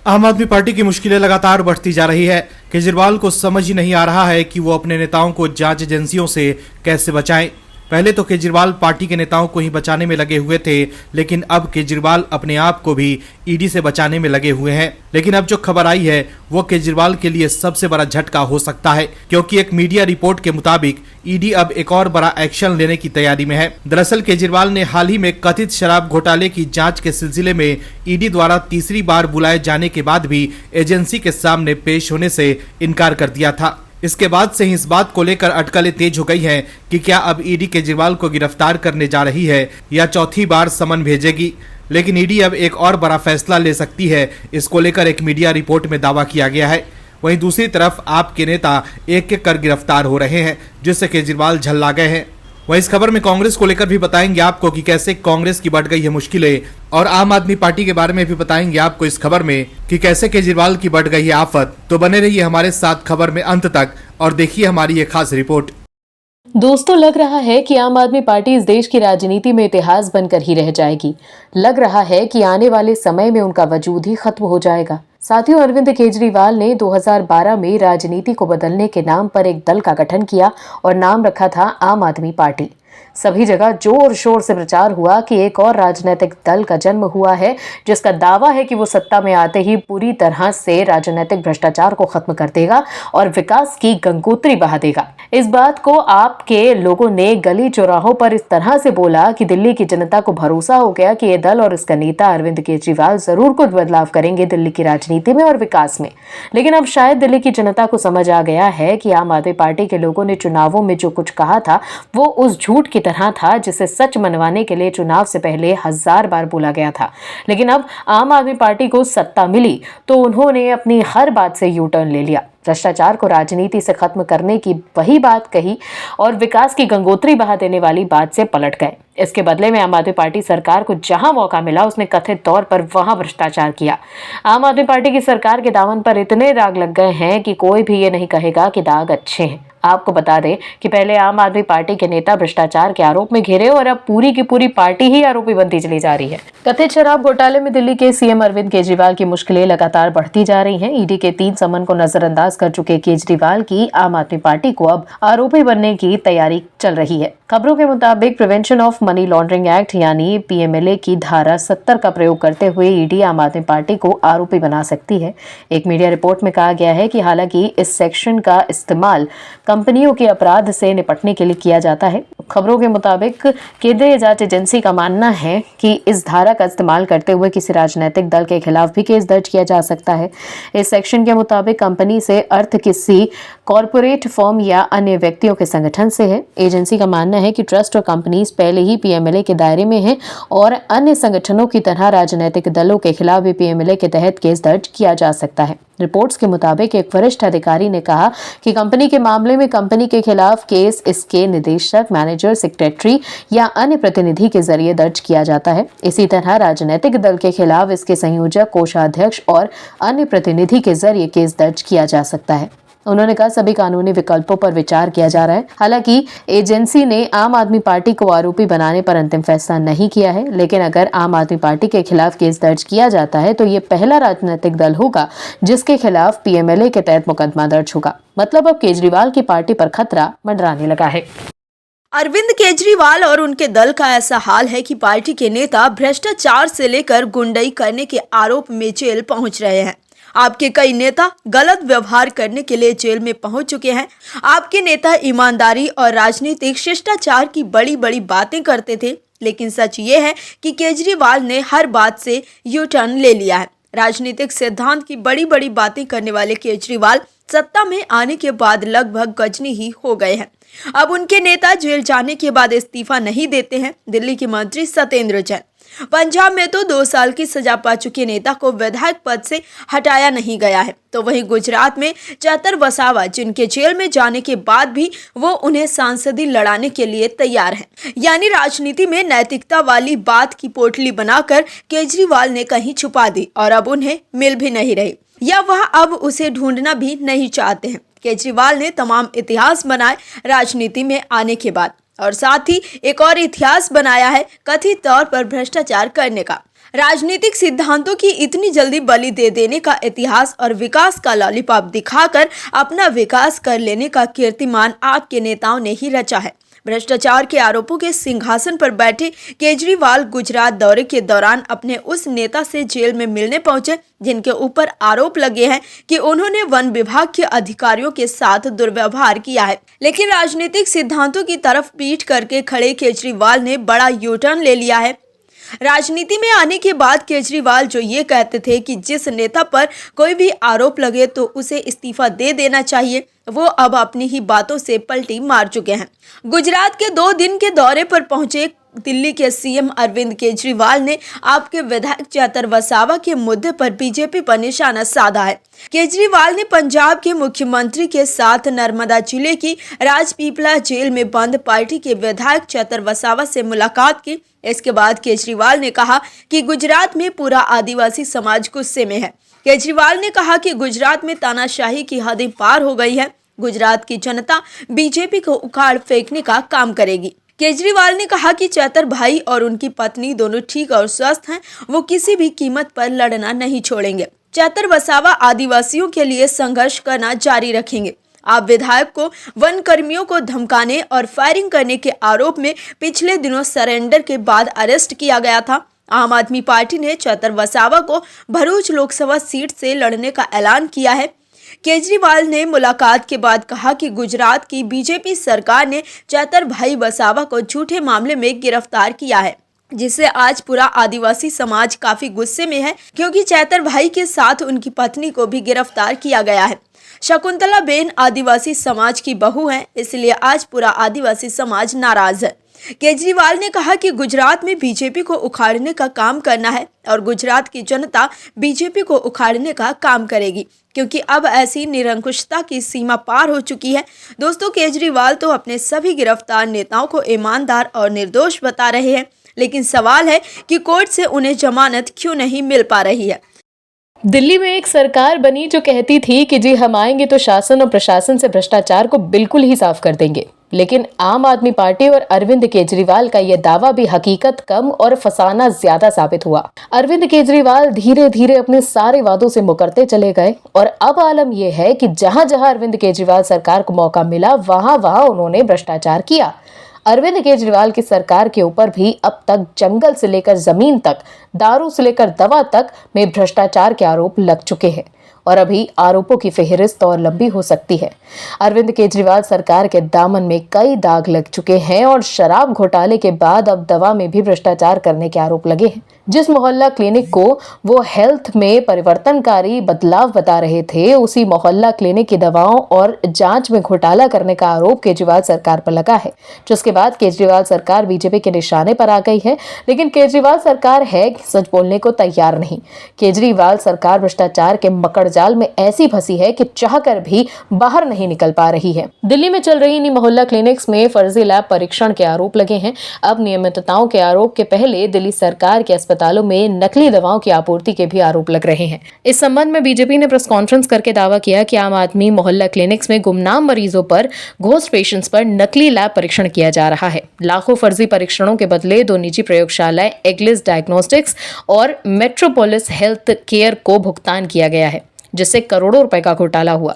आम आदमी पार्टी की मुश्किलें लगातार बढ़ती जा रही है। केजरीवाल को समझ ही नहीं आ रहा है कि वो अपने नेताओं को जांच एजेंसियों से कैसे बचाएं। पहले तो केजरीवाल पार्टी के नेताओं को ही बचाने में लगे हुए थे, लेकिन अब केजरीवाल अपने आप को भी ईडी से बचाने में लगे हुए हैं। लेकिन अब जो खबर आई है वो केजरीवाल के लिए सबसे बड़ा झटका हो सकता है, क्योंकि एक मीडिया रिपोर्ट के मुताबिक ईडी अब एक और बड़ा एक्शन लेने की तैयारी में है। दरअसल केजरीवाल ने हाल ही में कथित शराब घोटाले की जांच के सिलसिले में ईडी द्वारा तीसरी बार बुलाए जाने के बाद भी एजेंसी के सामने पेश होने से इनकार कर दिया था। इसके बाद से ही इस बात को लेकर अटकलें तेज हो गई हैं कि क्या अब ईडी केजरीवाल को गिरफ्तार करने जा रही है या चौथी बार समन भेजेगी। लेकिन ईडी अब एक और बड़ा फैसला ले सकती है, इसको लेकर एक मीडिया रिपोर्ट में दावा किया गया है। वहीं दूसरी तरफ आप के नेता एक एक कर गिरफ्तार हो रहे हैं, जिससे केजरीवाल झल्ला गए हैं। वहीं इस खबर में कांग्रेस को लेकर भी बताएंगे आपको कि कैसे कांग्रेस की बढ़ गई है मुश्किलें, और आम आदमी पार्टी के बारे में भी बताएंगे आपको इस खबर में कि कैसे केजरीवाल की बढ़ गई है आफत। तो बने रहिए हमारे साथ खबर में अंत तक और देखिए हमारी ये खास रिपोर्ट। दोस्तों, लग रहा है कि आम आदमी पार्टी इस देश की राजनीति में इतिहास बनकर ही रह जाएगी। लग रहा है कि आने वाले समय में उनका वजूद ही खत्म हो जाएगा। साथियों, अरविंद केजरीवाल ने 2012 में राजनीति को बदलने के नाम पर एक दल का गठन किया और नाम रखा था आम आदमी पार्टी। सभी जगह जोर शोर से प्रचार हुआ कि एक और राजनीतिक दल का जन्म हुआ है, जिसका दावा है कि वो सत्ता में आते ही पूरी तरह से राजनीतिक भ्रष्टाचार को खत्म कर देगा और विकास की गंगोत्री बहा देगा। इस बात को आपके लोगों ने गली चौराहों पर इस तरह से बोला कि दिल्ली की जनता को भरोसा हो गया कि ये दल और इसका नेता अरविंद केजरीवाल जरूर कुछ बदलाव करेंगे दिल्ली की राजनीति में और विकास में। लेकिन अब शायद दिल्ली की जनता को समझ आ गया है कि आम आदमी पार्टी के लोगों ने चुनावों में जो कुछ कहा था वो उस झूठ की तरह था जिसे सच मनवाने के लिए चुनाव से पहले 1000 बार बोला गया था। लेकिन अब आम आदमी पार्टी को सत्ता मिली तो उन्होंने अपनी हर बात से यू टर्न ले लिया। भ्रष्टाचार को राजनीति से खत्म करने की वही बात कही और विकास की गंगोत्री बहा देने वाली बात से पलट गए। इसके बदले में आम आदमी पार्टी सरकार को जहां मौका मिला उसने कथित तौर पर वहां भ्रष्टाचार किया। आम आदमी पार्टी की सरकार के दामन पर इतने दाग लग गए हैं कि कोई भी ये नहीं कहेगा कि दाग अच्छे हैं। आपको बता दें कि पहले आम आदमी पार्टी के नेता भ्रष्टाचार के आरोप में घिरे और अब पूरी की पूरी पार्टी ही आरोपी बनती चली जा रही है। कथित शराब घोटाले में दिल्ली के सीएम अरविंद केजरीवाल की मुश्किलें लगातार बढ़ती जा रही हैं। ईडी के 3 समन को नजरअंदाज कर चुके केजरीवाल की आम आदमी पार्टी को अब आरोपी बनने की तैयारी चल रही है। खबरों के मुताबिक prevention of money laundering act यानी पीएमएलए की धारा 70 का प्रयोग करते हुए ईडी आम आदमी पार्टी को आरोपी बना सकती है। एक मीडिया रिपोर्ट में कहा गया है कि हालांकि इस सेक्शन का इस्तेमाल कंपनियों के अपराध से निपटने के लिए किया जाता है। खबरों के मुताबिक केंद्रीय जांच एजेंसी का मानना है कि इस धारा का इस्तेमाल करते हुए किसी राजनीतिक दल के खिलाफ भी केस दर्ज किया जा सकता है। इस सेक्शन के मुताबिक कंपनी से अर्थ किसी कॉरपोरेट फर्म या अन्य व्यक्तियों के संगठन से है। एजेंसी का मानना है कि ट्रस्ट और कंपनीज पहले ही पीएमएलए के दायरे में हैं और अन्य संगठनों की तरह राजनीतिक दलों के खिलाफ भी पीएमएलए के तहत केस दर्ज किया जा सकता है। रिपोर्ट्स के मुताबिक एक वरिष्ठ अधिकारी ने कहा कि कंपनी के मामले में कंपनी के खिलाफ केस इसके निदेशक, मैनेजर, सेक्रेटरी या अन्य प्रतिनिधि के जरिए दर्ज किया जाता है। इसी तरह राजनीतिक दल के खिलाफ इसके संयोजक, कोषाध्यक्ष और अन्य प्रतिनिधि के जरिए केस दर्ज किया जा सकता है। उन्होंने कहा सभी कानूनी विकल्पों पर विचार किया जा रहा है। हालांकि एजेंसी ने आम आदमी पार्टी को आरोपी बनाने पर अंतिम फैसला नहीं किया है, लेकिन अगर आम आदमी पार्टी के खिलाफ केस दर्ज किया जाता है तो ये पहला राजनीतिक दल होगा जिसके खिलाफ पीएमएलए के तहत मुकदमा दर्ज होगा। मतलब अब केजरीवाल की पार्टी पर खतरा मंडराने लगा है। अरविंद केजरीवाल और उनके दल का ऐसा हाल है कि पार्टी के नेता भ्रष्टाचार से लेकर गुंडई करने के आरोप में जेल पहुंच रहे हैं। आपके कई नेता गलत व्यवहार करने के लिए जेल में पहुंच चुके हैं। आपके नेता ईमानदारी और राजनीतिक शिष्टाचार की बड़ी बड़ी बातें करते थे, लेकिन सच ये है कि केजरीवाल ने हर बात से यू टर्न ले लिया है। राजनीतिक सिद्धांत की बड़ी बड़ी बातें करने वाले केजरीवाल सत्ता में आने के बाद लगभग गजनी ही हो गए हैं। अब उनके नेता जेल जाने के बाद इस्तीफा नहीं देते हैं। दिल्ली के मंत्री सत्येंद्र जैन, पंजाब में तो 2 साल की सजा पा चुके नेता को विधायक पद से हटाया नहीं गया है, तो वहीं गुजरात में चतर वसावा, जिनके जेल में जाने के बाद भी वो उन्हें सांसदी लड़ाने के लिए तैयार हैं। यानी राजनीति में नैतिकता वाली बात की पोटली बनाकर केजरीवाल ने कहीं छुपा दी और अब उन्हें मिल भी नहीं रही, या वह अब उसे ढूंढना भी नहीं चाहते हैं। केजरीवाल ने तमाम इतिहास बनाए राजनीति में आने के बाद, और साथ ही एक और इतिहास बनाया है कथित तौर पर भ्रष्टाचार करने का। राजनीतिक सिद्धांतों की इतनी जल्दी बलि दे देने का इतिहास और विकास का लॉलीपॉप दिखाकर अपना विकास कर लेने का कीर्तिमान आपके नेताओं ने ही रचा है। भ्रष्टाचार के आरोपों के सिंहासन पर बैठे केजरीवाल गुजरात दौरे के दौरान अपने उस नेता से जेल में मिलने पहुंचे जिनके ऊपर आरोप लगे हैं कि उन्होंने वन विभाग के अधिकारियों के साथ दुर्व्यवहार किया है। लेकिन राजनीतिक सिद्धांतों की तरफ पीठ करके खड़े केजरीवाल ने बड़ा यू टर्न ले लिया है। राजनीति में आने के बाद केजरीवाल जो ये कहते थे कि जिस नेता पर कोई भी आरोप लगे तो उसे इस्तीफा दे देना चाहिए, वो अब अपनी ही बातों से पलटी मार चुके हैं। गुजरात के 2 दिन के दौरे पर पहुंचे दिल्ली के सीएम अरविंद केजरीवाल ने आपके विधायक चेतर वसावा के मुद्दे पर बीजेपी पर निशाना साधा है। केजरीवाल ने पंजाब के मुख्यमंत्री के साथ नर्मदा जिले की राजपीपला जेल में बंद पार्टी के विधायक चेतर वसावा से मुलाकात की। इसके बाद केजरीवाल ने कहा कि गुजरात में पूरा आदिवासी समाज गुस्से में है। केजरीवाल ने कहा कि गुजरात में तानाशाही की हदें पार हो गई है। गुजरात की जनता बीजेपी को उखाड़ फेंकने का काम करेगी। केजरीवाल ने कहा कि चेतर भाई और उनकी पत्नी दोनों ठीक और स्वस्थ हैं, वो किसी भी कीमत पर लड़ना नहीं छोड़ेंगे। चेतर वसावा आदिवासियों के लिए संघर्ष करना जारी रखेंगे। आप विधायक को वन कर्मियों को धमकाने और फायरिंग करने के आरोप में पिछले दिनों सरेंडर के बाद अरेस्ट किया गया था। आम आदमी पार्टी ने चेतर वसावा को भरूच लोकसभा सीट से लड़ने का ऐलान किया है। केजरीवाल ने मुलाकात के बाद कहा कि गुजरात की बीजेपी सरकार ने चेतर भाई वसावा को झूठे मामले में गिरफ्तार किया है, जिससे आज पूरा आदिवासी समाज काफी गुस्से में है क्योंकि चेतर भाई के साथ उनकी पत्नी को भी गिरफ्तार किया गया है। शकुंतला बेन आदिवासी समाज की बहू हैं, इसलिए आज पूरा आदिवासी समाज नाराज है। केजरीवाल ने कहा कि गुजरात में बीजेपी को उखाड़ने का काम करना है और गुजरात की जनता बीजेपी को उखाड़ने का काम करेगी क्योंकि अब ऐसी निरंकुशता की सीमा पार हो चुकी है। दोस्तों, केजरीवाल तो अपने सभी गिरफ्तार नेताओं को ईमानदार और निर्दोष बता रहे हैं, लेकिन सवाल है कि कोर्ट से उन्हें जमानत क्यों नहीं मिल पा रही है। दिल्ली में एक सरकार बनी जो कहती थी कि जी हम आएंगे तो शासन और प्रशासन से भ्रष्टाचार को बिल्कुल ही साफ कर देंगे, लेकिन आम आदमी पार्टी और अरविंद केजरीवाल का यह दावा भी हकीकत कम और फसाना ज्यादा साबित हुआ। अरविंद केजरीवाल धीरे धीरे अपने सारे वादों से मुकरते चले गए और अब आलम यह है कि जहां जहां अरविंद केजरीवाल सरकार को मौका मिला वहां वहां उन्होंने भ्रष्टाचार किया। अरविंद केजरीवाल की सरकार के ऊपर भी अब तक जंगल से लेकर जमीन तक, दारू से लेकर दवा तक में भ्रष्टाचार के आरोप लग चुके हैं और अभी आरोपों की फेहरिस्त और लंबी हो सकती है। अरविंद केजरीवाल सरकार के दामन में कई दाग लग चुके हैं और शराब घोटाले के बाद अब दवा में भी भ्रष्टाचार करने के आरोप लगे हैं। जिस मोहल्ला क्लिनिक को वो हेल्थ में परिवर्तनकारी बदलाव बता रहे थे, उसी मोहल्ला क्लिनिक की दवाओं और जांच में घोटाला करने का आरोप केजरीवाल सरकार पर लगा है, जिसके बाद केजरीवाल सरकार बीजेपी के निशाने पर आ गई है। लेकिन केजरीवाल सरकार है सच बोलने को तैयार नहीं। केजरीवाल सरकार भ्रष्टाचार के मकड़जाल में ऐसी फंसी है कि चाहकर भी बाहर नहीं निकल पा रही है। दिल्ली में चल रही इन मोहल्ला क्लिनिक्स में फर्जी लैब परीक्षण के आरोप लगे हैं। अब नियमितताओं के आरोप के पहले दिल्ली सरकार के अस्पतालों में नकली दवाओं की आपूर्ति के भी आरोप लग रहे हैं। इस संबंध में बीजेपी ने प्रेस कॉन्फ्रेंस करके दावा किया कि आम आदमी मोहल्ला क्लिनिक्स में गुमनाम मरीजों पर, घोस्ट पेशेंट्स पर नकली लैब परीक्षण किया जा रहा है। लाखों फर्जी परीक्षणों के बदले 2 निजी प्रयोगशालाएं एग्लिस डायग्नोस्टिक्स और मेट्रोपोलिस हेल्थ केयर को भुगतान किया गया है, जिससे करोड़ों रुपए का घोटाला हुआ।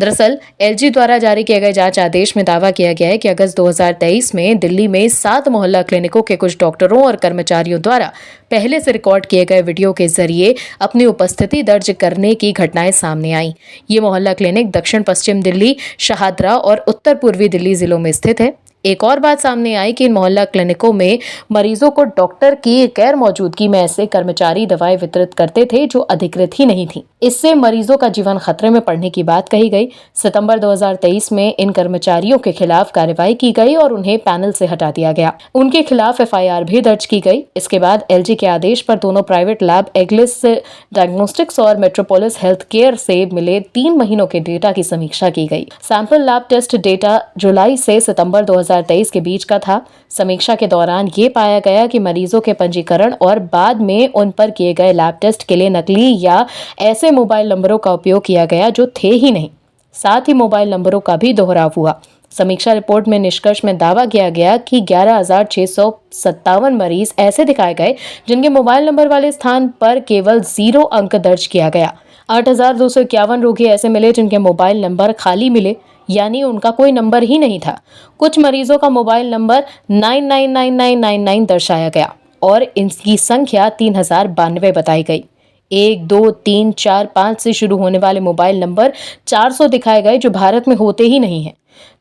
दरअसल एलजी द्वारा जारी किए गए जांच आदेश में दावा किया गया है कि अगस्त 2023 में दिल्ली में 7 मोहल्ला क्लिनिकों के कुछ डॉक्टरों और कर्मचारियों द्वारा पहले से रिकॉर्ड किए गए वीडियो के जरिए अपनी उपस्थिति दर्ज करने की घटनाएं सामने आई। ये मोहल्ला क्लिनिक दक्षिण पश्चिम दिल्ली, शाहदरा और उत्तर पूर्वी दिल्ली जिलों में स्थित है। एक और बात सामने आई कि इन मोहल्ला क्लिनिकों में मरीजों को डॉक्टर की गैर मौजूदगी में ऐसे कर्मचारी दवाएं वितरित करते थे जो अधिकृत ही नहीं थी। इससे मरीजों का जीवन खतरे में पड़ने की बात कही गई। सितंबर 2023 में इन कर्मचारियों के खिलाफ कार्रवाई की गई और उन्हें पैनल से हटा दिया गया। उनके खिलाफ एफआईआर भी दर्ज की गई। इसके बाद एलजी के आदेश पर दोनों प्राइवेट लैब एग्लिस डायग्नोस्टिक्स और मेट्रोपोलिस हेल्थ केयर से मिले 3 महीनों के डेटा की समीक्षा की गई। सैंपल लैब टेस्ट डेटा जुलाई से सितंबर 2023 के बीच का था। समीक्षा के दौरान ये पाया गया कि मरीजों के पंजीकरण और बाद में उन पर किए गए लैब टेस्ट के लिए नकली या ऐसे मोबाइल नंबरों का उपयोग किया गया जो थे ही नहीं। साथ ही मोबाइल नंबरों का भी दोहराव हुआ। समीक्षा रिपोर्ट में निष्कर्ष में दावा किया गया कि 11,657 मरीज ऐसे दिखाए गए जिनके मोबाइल नंबर वाले स्थान पर केवल 0 अंक दर्ज किया गया। 8,251 रोगी ऐसे मिले जिनके मोबाइल नंबर खाली मिले, यानी उनका कोई नंबर ही नहीं था। कुछ मरीजों का मोबाइल नंबर 999999 दर्शाया गया और इनकी संख्या 3092 बताई गई। 1, 2, 3, 4, 5 से शुरू होने वाले मोबाइल नंबर 400 दिखाए गए जो भारत में होते ही नहीं हैं।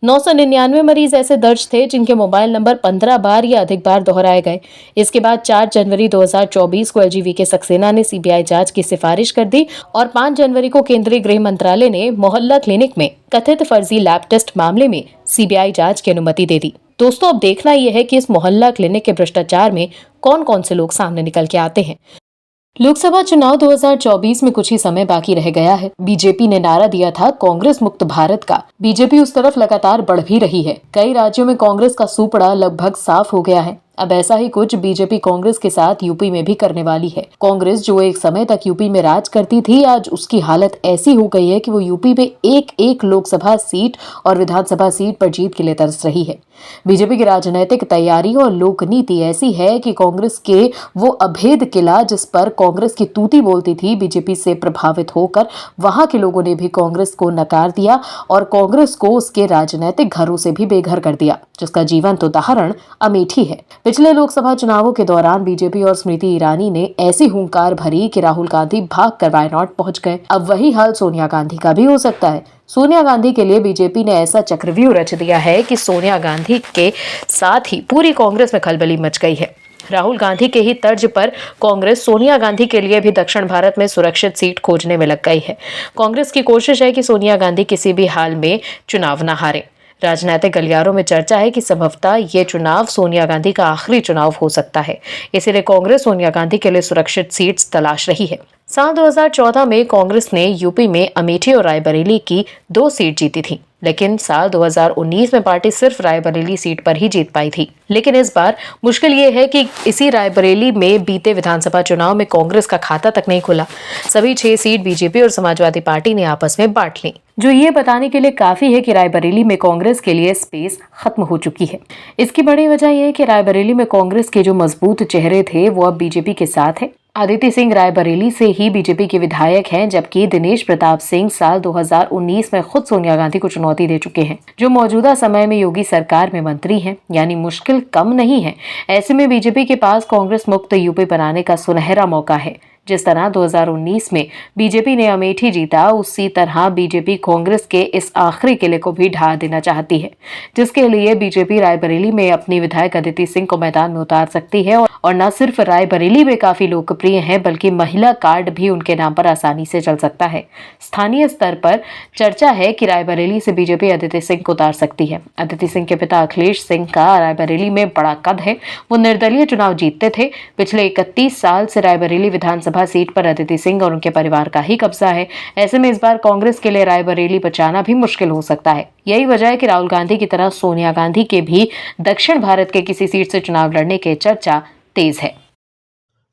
999 मरीज ऐसे दर्ज थे जिनके मोबाइल नंबर 15 बार या अधिक बार दोहराए गए। इसके बाद 4 जनवरी 2024 को LGV सक्सेना ने CBI जांच की सिफारिश कर दी और 5 जनवरी को केंद्रीय गृह मंत्रालय ने मोहल्ला क्लिनिक में कथित फर्जी लैब टेस्ट मामले में CBI जांच की अनुमति दे दी। दोस्तों, अब देखना यह है कि इस मोहल्ला क्लिनिक के भ्रष्टाचार में कौन कौन से लोग सामने निकल के आते हैं। लोकसभा चुनाव 2024 में कुछ ही समय बाकी रह गया है। बीजेपी ने नारा दिया था कांग्रेस मुक्त भारत का। बीजेपी उस तरफ लगातार बढ़ भी रही है। कई राज्यों में कांग्रेस का सुपड़ा लगभग साफ हो गया है। अब ऐसा ही कुछ बीजेपी कांग्रेस के साथ यूपी में भी करने वाली है। कांग्रेस जो एक समय तक यूपी में राज करती थी, आज उसकी हालत ऐसी हो गई है कि वो यूपी में एक लोकसभा सीट और विधानसभा सीट पर जीत के लिए तरस रही है। बीजेपी की राजनीतिक तैयारी और लोक नीति ऐसी है कि कांग्रेस के वो अभेद किला जिस पर कांग्रेस की तूती बोलती थी, बीजेपी से प्रभावित होकर वहां के लोगों ने भी कांग्रेस को नकार दिया और कांग्रेस को उसके राजनीतिक घरों से भी बेघर कर दिया, जिसका जीवंत उदाहरण अमेठी है। पिछले लोकसभा चुनावों के दौरान बीजेपी और स्मृति ईरानी ने ऐसी हुंकार भरी कि राहुल गांधी भागकर वायनाड पहुंच गए। अब वही हाल सोनिया गांधी का भी हो सकता है। सोनिया गांधी के लिए बीजेपी ने ऐसा चक्रव्यूह रच दिया है कि सोनिया गांधी के साथ ही पूरी कांग्रेस में खलबली मच गई है। राहुल गांधी के ही तर्ज पर कांग्रेस सोनिया गांधी के लिए भी दक्षिण भारत में सुरक्षित सीट खोजने में लग गई है। कांग्रेस की कोशिश है कि सोनिया गांधी किसी भी हाल में चुनाव न हारे। राजनीतिक गलियारों में चर्चा है कि संभवतः ये चुनाव सोनिया गांधी का आखिरी चुनाव हो सकता है। इसीलिए कांग्रेस सोनिया गांधी के लिए सुरक्षित सीट्स तलाश रही है। साल 2014 में कांग्रेस ने यूपी में अमेठी और रायबरेली की 2 सीट जीती थी, लेकिन साल 2019 में पार्टी सिर्फ रायबरेली सीट पर ही जीत पाई थी। लेकिन इस बार मुश्किल ये है कि इसी रायबरेली में बीते विधानसभा चुनाव में कांग्रेस का खाता तक नहीं खुला। सभी 6 सीट बीजेपी और समाजवादी पार्टी ने आपस में बांट ली, जो ये बताने के लिए काफी है कि रायबरेली में कांग्रेस के लिए स्पेस खत्म हो चुकी है। इसकी बड़ी वजह यह है कि रायबरेली में कांग्रेस के जो मजबूत चेहरे थे वो अब बीजेपी के साथ है। आदित्य सिंह रायबरेली से ही बीजेपी के विधायक हैं, जबकि दिनेश प्रताप सिंह साल 2019 में खुद सोनिया गांधी को चुनौती दे चुके हैं, जो मौजूदा समय में योगी सरकार में मंत्री हैं। यानी मुश्किल कम नहीं है। ऐसे में बीजेपी के पास कांग्रेस मुक्त यूपी बनाने का सुनहरा मौका है। जिस तरह 2019 में बीजेपी ने अमेठी जीता, उसी तरह बीजेपी कांग्रेस के इस आखिरी किले को भी ढा देना चाहती है, जिसके लिए बीजेपी रायबरेली में अपनी विधायक आदित्य सिंह को मैदान में उतार सकती है। और न सिर्फ रायबरेली में काफी लोकप्रिय हैं, बल्कि महिला कार्ड भी उनके नाम पर आसानी से चल सकता है। स्थानीय स्तर पर चर्चा है कि रायबरेली से बीजेपी आदित्य सिंह को उतार सकती है। आदित्य सिंह के पिता अखिलेश सिंह का रायबरेली में बड़ा कद है। वो निर्दलीय चुनाव जीतते थे। पिछले 31 साल से रायबरेली विधानसभा सीट पर आदित्य सिंह और उनके परिवार का ही कब्जा है। ऐसे में इस बार कांग्रेस के लिए रायबरेली बचाना भी मुश्किल हो सकता है। यही वजह है कि राहुल गांधी की तरह सोनिया गांधी के भी दक्षिण भारत के किसी सीट से चुनाव लड़ने की चर्चा तेज है।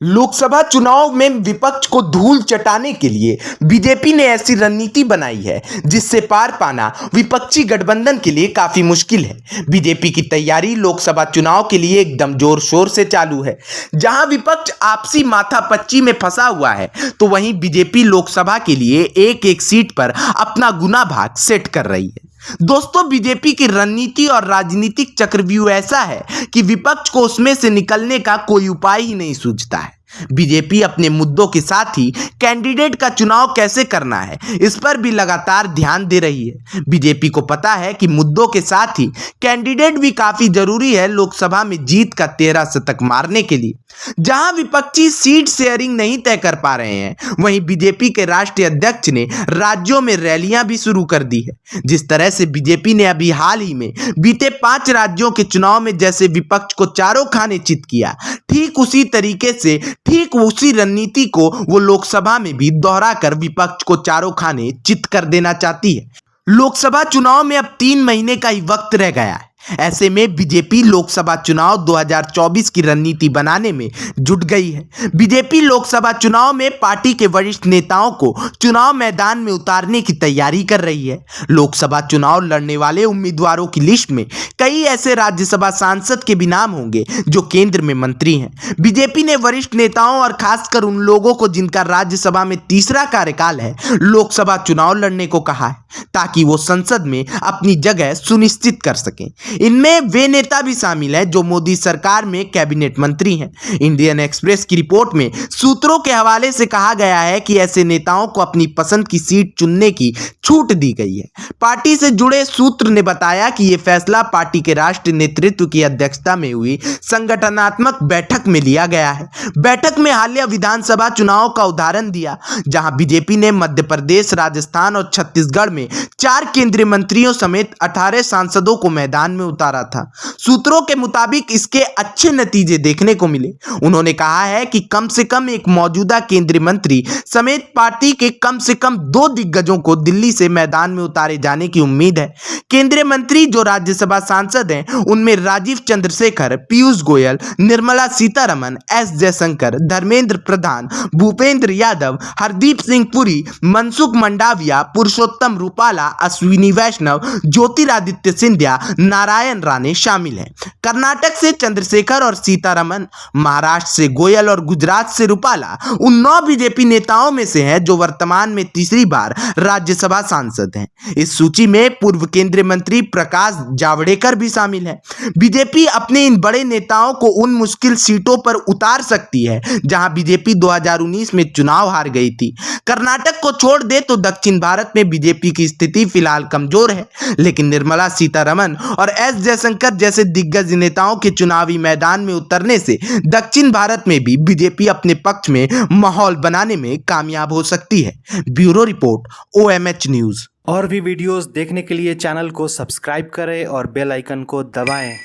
लोकसभा चुनाव में विपक्ष को धूल चटाने के लिए बीजेपी ने ऐसी रणनीति बनाई है जिससे पार पाना विपक्षी गठबंधन के लिए काफी मुश्किल है। बीजेपी की तैयारी लोकसभा चुनाव के लिए एकदम जोर शोर से चालू है। जहां विपक्ष आपसी माथापच्ची में फंसा हुआ है, तो वहीं बीजेपी लोकसभा के लिए एक सीट पर अपना गुना भाग सेट कर रही है। दोस्तों, बीजेपी की रणनीति और राजनीतिक चक्रव्यूह ऐसा है कि विपक्ष को उसमें से निकलने का कोई उपाय ही नहीं सूझता है। बीजेपी अपने मुद्दों के साथ ही कैंडिडेट का चुनाव कैसे करना है, इस पर भी लगातार ध्यान दे रही है। बीजेपी को पता है कि मुद्दों के साथ ही कैंडिडेट भी काफी जरूरी है लोकसभा में जीत का 13 शतक मारने के लिए। जहां विपक्षी सीट शेयरिंग नहीं तय कर पा रहे हैं, वहीं बीजेपी के राष्ट्रीय अध्यक्ष ने राज्यों में रैलियां भी शुरू कर दी है। जिस तरह से बीजेपी ने अभी हाल ही में बीते 5 राज्यों के चुनाव में जैसे विपक्ष को चारों खाने चित किया, ठीक उसी तरीके से, ठीक उसी रणनीति को वो लोकसभा में भी दोहरा कर विपक्ष को चारों खाने चित कर देना चाहती है। लोकसभा चुनाव में अब 3 महीने का ही वक्त रह गया है। ऐसे में बीजेपी लोकसभा चुनाव 2024 की रणनीति बनाने में जुट गई है। बीजेपी लोकसभा चुनाव में पार्टी के वरिष्ठ नेताओं को चुनाव मैदान में उतारने की तैयारी कर रही है। लोकसभा चुनाव लड़ने वाले उम्मीदवारों की लिस्ट में कई ऐसे राज्यसभा सांसद के भी नाम होंगे जो केंद्र में मंत्री हैं। बीजेपी ने वरिष्ठ नेताओं और खासकर उन लोगों को जिनका राज्यसभा में तीसरा कार्यकाल है, लोकसभा चुनाव लड़ने को कहा है ताकि वो संसद में अपनी जगह सुनिश्चित कर सकें। इनमें वे नेता भी शामिल हैं जो मोदी सरकार में कैबिनेट मंत्री हैं। इंडियन एक्सप्रेस की रिपोर्ट में सूत्रों के हवाले से कहा गया है कि ऐसे नेताओं को अपनी पसंद की सीट चुनने की छूट दी गई है। पार्टी से जुड़े सूत्र ने बताया कि यह फैसला पार्टी के राष्ट्रीय नेतृत्व की अध्यक्षता में हुई संगठनात्मक बैठक में लिया गया है। बैठक में हालिया विधानसभा चुनाव का उदाहरण दिया, जहां बीजेपी ने मध्य प्रदेश, राजस्थान और छत्तीसगढ़ में 4 केंद्रीय मंत्रियों समेत 18 सांसदों को मैदान में उतारा था। सूत्रों के मुताबिक इसके अच्छे नतीजे देखने को मिले। उन्होंने कहा है कि कम से कम एक मौजूदा केंद्रीय मंत्री समेत पार्टी के कम से कम 2 दिग्गजों को दिल्ली से मैदान में उतारे जाने की उम्मीद है। केंद्रीय मंत्री जो राज्यसभा सांसद हैं, उनमें राजीव चंद्रशेखर, पीयूष गोयल, निर्मला सीतारमण, एस जयशंकर, धर्मेंद्र प्रधान, भूपेंद्र यादव, हरदीप सिंह पुरी, मनसुख मंडाविया, पुरुषोत्तम रूपाला, अश्विनी वैष्णव, ज्योतिरादित्य सिंधिया, नारायण राणे शामिल हैं। कर्नाटक से चंद्रशेखर और सीतारमण, महाराष्ट्र से गोयल और गुजरात से रूपाला उन 9 बीजेपी नेताओं में से हैं जो वर्तमान में तीसरी बार राज्यसभा सांसद हैं। इस सूची में पूर्व केंद्रीय मंत्री प्रकाश जावड़ेकर भी शामिल हैं। बीजेपी अपने इन बड़े नेताओं को उन मुश्किल सीटों पर उतार सकती है जहां बीजेपी 2019 में चुनाव हार गई थी। कर्नाटक को छोड़ दे तो दक्षिण भारत में बीजेपी की स्थिति फिलहाल कमजोर है, लेकिन निर्मला सीतारमण और एस जयशंकर जैसे दिग्गज नेताओं के चुनावी मैदान में उतरने से दक्षिण भारत में भी बीजेपी अपने पक्ष में माहौल बनाने में कामयाब हो सकती है। Bureau report, OMH news. और भी वीडियोस देखने के लिए चैनल को सब्सक्राइब करें और बेल आइकन को दबाएं।